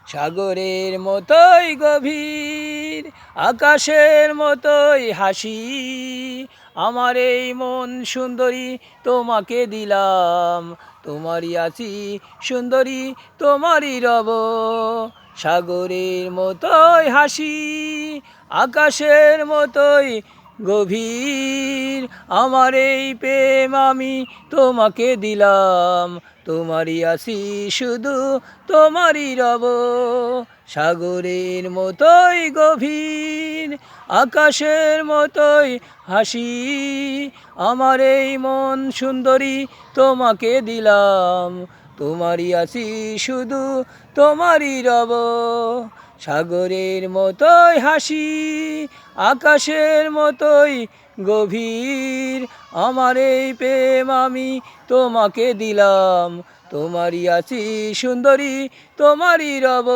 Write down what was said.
সাগরের মতোই গভীর, আকাশের মতোই হাসি, আমার এই মন সুন্দরী তোমাকে দিলাম, তোমারই আছি সুন্দরী, তোমারই রব। সাগরের মতোই হাসি, আকাশের মতোই গভীর, আমার এই প্রেম আমি তোমাকে দিলাম, তোমারই আছি শুধু, তোমারই রব। সাগরের মতোই গভীর, আকাশের মতোই হাসি, আমার এই মন সুন্দরী তোমাকে দিলাম, তোমারই আছি শুধু, তোমারই রব। সাগরের মতোই হাসি, আকাশের মতোই গভীর, আমার এই প্রেম আমি তোমাকে দিলাম, তোমারই আছি সুন্দরী, তোমারই রব।